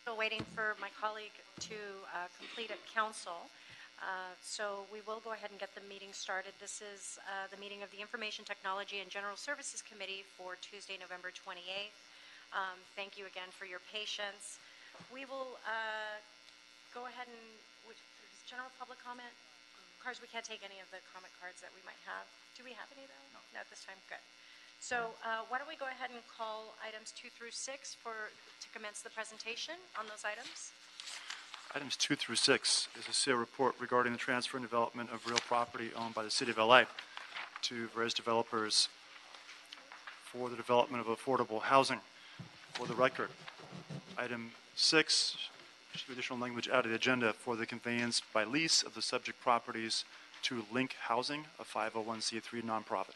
Still waiting for my colleague to complete at council. So we will go ahead and get the meeting started. This is the meeting of the Information Technology and General Services Committee for Tuesday, November 28th. Thank you again for your patience. We will go ahead and, general public comment? Cards, we can't take any of the comment cards that we might have. Do we have any though? No. Not this time, good. So why don't we go ahead and call items 2 through 6 to commence the presentation on those items? Items 2 through 6 is a sale report regarding the transfer and development of real property owned by the City of LA to various developers for the development of affordable housing. For the record, item 6, additional language out of the agenda for the conveyance by lease of the subject properties to Link Housing, a 501c3 nonprofit.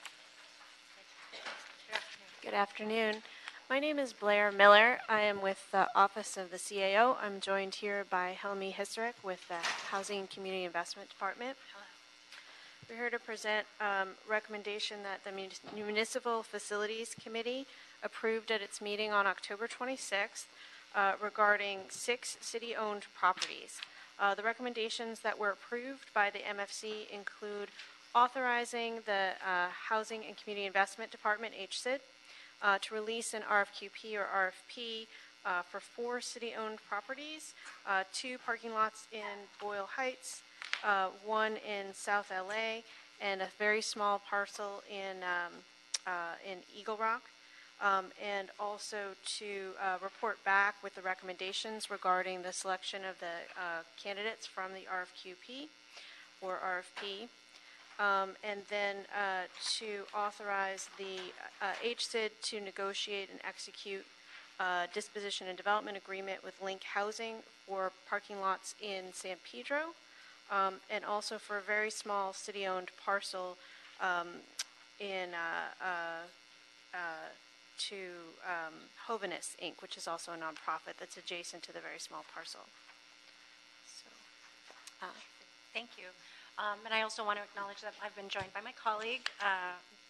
Good afternoon. My name is Blair Miller. I am with the Office of the CAO. I'm joined here by Helmi Hisarek with the Housing and Community Investment Department. Hello. We're here to present recommendation that the Municipal Facilities Committee approved at its meeting on October 26th regarding 6 city-owned properties. The recommendations that were approved by the MFC include authorizing the Housing and Community Investment Department, HCID, to release an RFQP or RFP for 4 city-owned properties, 2 parking lots in Boyle Heights, 1 in South LA, and a very small parcel in Eagle Rock, and also to report back with the recommendations regarding the selection of the candidates from the RFQP or RFP. And then to authorize the HCID to negotiate and execute disposition and development agreement with Link Housing for parking lots in San Pedro, and also for a very small city-owned parcel in to Hovinus, Inc., which is also a nonprofit that's adjacent to the very small parcel. So, thank you. And I also want to acknowledge that I've been joined by my colleague,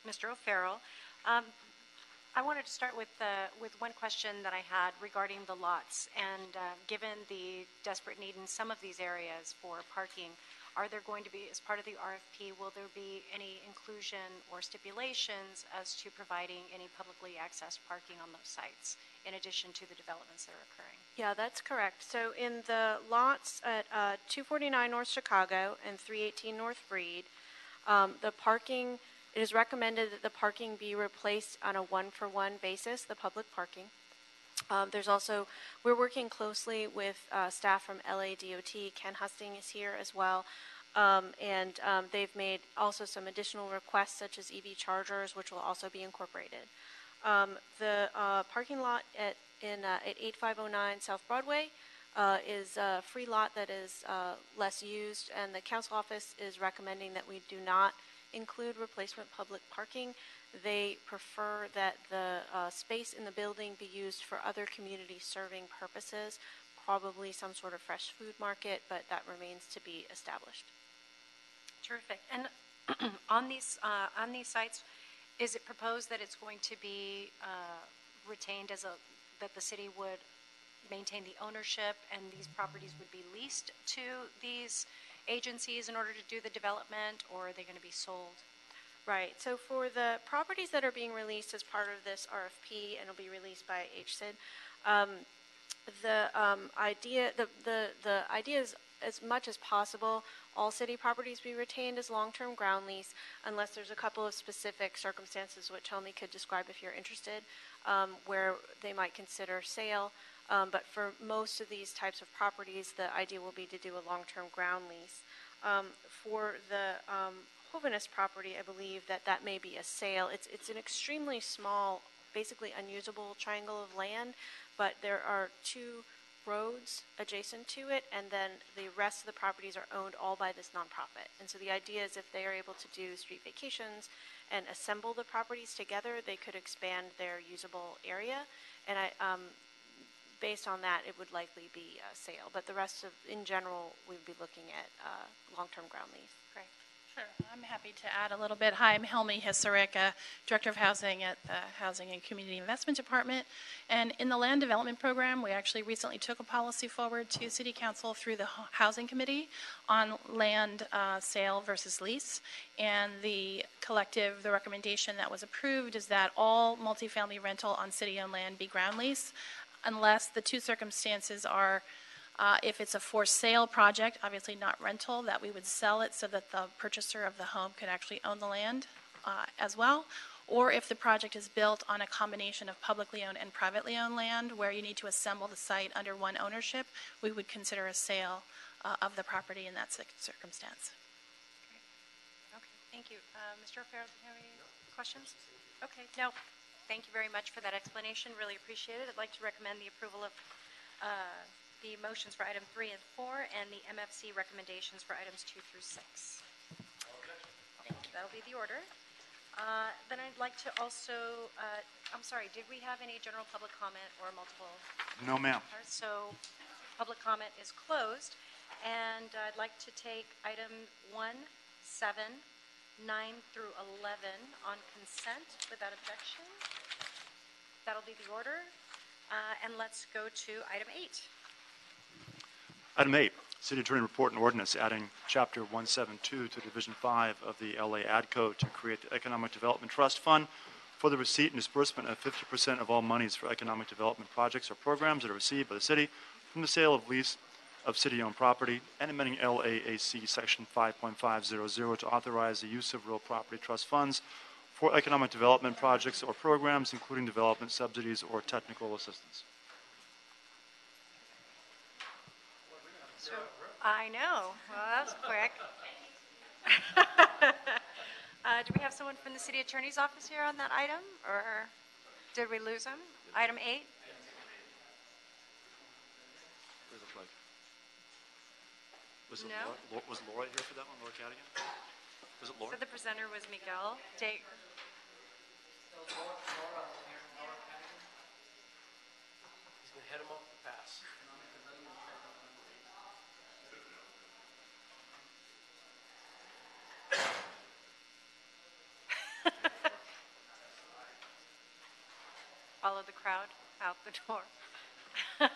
Mr. O'Farrell. I wanted to start with one question that I had regarding the lots. And given the desperate need in some of these areas for parking, are there going to be, as part of the RFP, will there be any inclusion or stipulations as to providing any publicly accessed parking on those sites, in addition to the developments that are occurring? yeah, that's correct. So in the lots at 249 North Chicago and 318 North Breed, the parking, it is recommended that the parking be replaced on a one-for-one basis, the public parking. There's also, we're working closely with staff from LADOT. Ken Husting is here as well. And they've made also some additional requests such as EV chargers, which will also be incorporated. The parking lot at 8509 South Broadway is a free lot that is less used, and the council office is recommending that we do not include replacement public parking. They prefer that the space in the building be used for other community serving purposes, probably some sort of fresh food market, but that remains to be established. Terrific. And on these sites, is it proposed that it's going to be retained as that the city would maintain the ownership and these properties would be leased to these agencies in order to do the development, or are they going to be sold? Right. So for the properties that are being released as part of this RFP and will be released by HCID, the idea is, as much as possible, all city properties be retained as long-term ground lease, unless there's a couple of specific circumstances which Helmi could describe if you're interested, where they might consider sale. But for most of these types of properties, the idea will be to do a long-term ground lease. For the Hovinus property, I believe that may be a sale. It's an extremely small, basically unusable triangle of land, but there are 2 roads adjacent to it, and then the rest of the properties are owned all by this nonprofit. And so the idea is if they are able to do street vacations and assemble the properties together, they could expand their usable area. And based on that, it would likely be a sale. But the rest of, in general, we'd be looking at long-term ground lease. Great. Sure, I'm happy to add a little bit. Hi, I'm Helmi Hisarika, Director of Housing at the Housing and Community Investment Department. And in the Land Development Program, we actually recently took a policy forward to City Council through the Housing Committee on land sale versus lease. And the recommendation that was approved is that all multifamily rental on city-owned land be ground lease, unless the two circumstances are if it's a for sale project, obviously not rental, that we would sell it so that the purchaser of the home could actually own the land as well. Or if the project is built on a combination of publicly owned and privately owned land where you need to assemble the site under one ownership, we would consider a sale of the property in that circumstance. Okay, thank you. Mr. O'Farrell, do you have any questions? Okay, no, thank you very much for that explanation. Really appreciate it. I'd like to recommend the approval of the motions for item 3 and 4 and the MFC recommendations for items 2 through 6. Thank you. That'll be the order. Then I'd like to also, I'm sorry, did we have any general public comment or multiple? No, ma'am. So public comment is closed, and I'd like to take item 1, 7, 9 through 11 on consent without objection. That'll be the order. And let's go to item 8. Item 8, City Attorney Report and Ordinance adding Chapter 172 to Division 5 of the LA Ad Code to create the Economic Development Trust Fund for the receipt and disbursement of 50% of all monies for economic development projects or programs that are received by the city from the sale of lease of city-owned property, and amending LAAC Section 5.500 to authorize the use of real property trust funds for economic development projects or programs, including development subsidies or technical assistance. So, I know. Well, that was quick. Do we have someone from the City Attorney's Office here on that item, or did we lose him? Item 8? What does it look like? No. Was Laura here for that one, Laura Cadigan? Was it Laura? So the presenter was Miguel. He's going to head him off the pass. Follow the crowd out the door. Did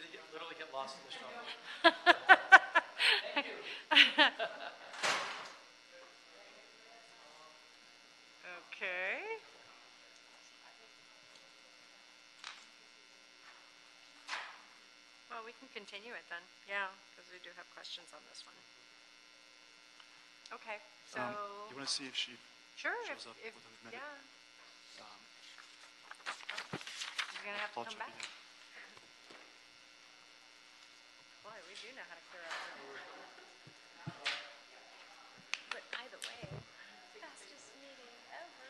he literally get lost in the shuffle? Okay. Well, we can continue it then. Yeah, because we do have questions on this one. Okay, so. You want to see if she Sure, shows up if within a minute? yeah. You're going to have to I'll come check back. again. Boy, we do know how to clear up here. But either way, fastest meeting ever.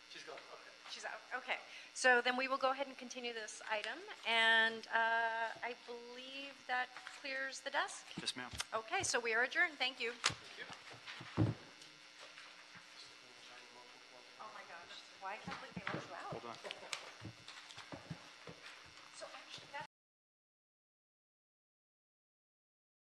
She's gone. Okay. She's out. Okay. So then we will go ahead and continue this item. And I believe that clears the desk. Yes, ma'am. Okay, so we are adjourned. Thank you. Oh my gosh. Why can't we let you out? Hold on.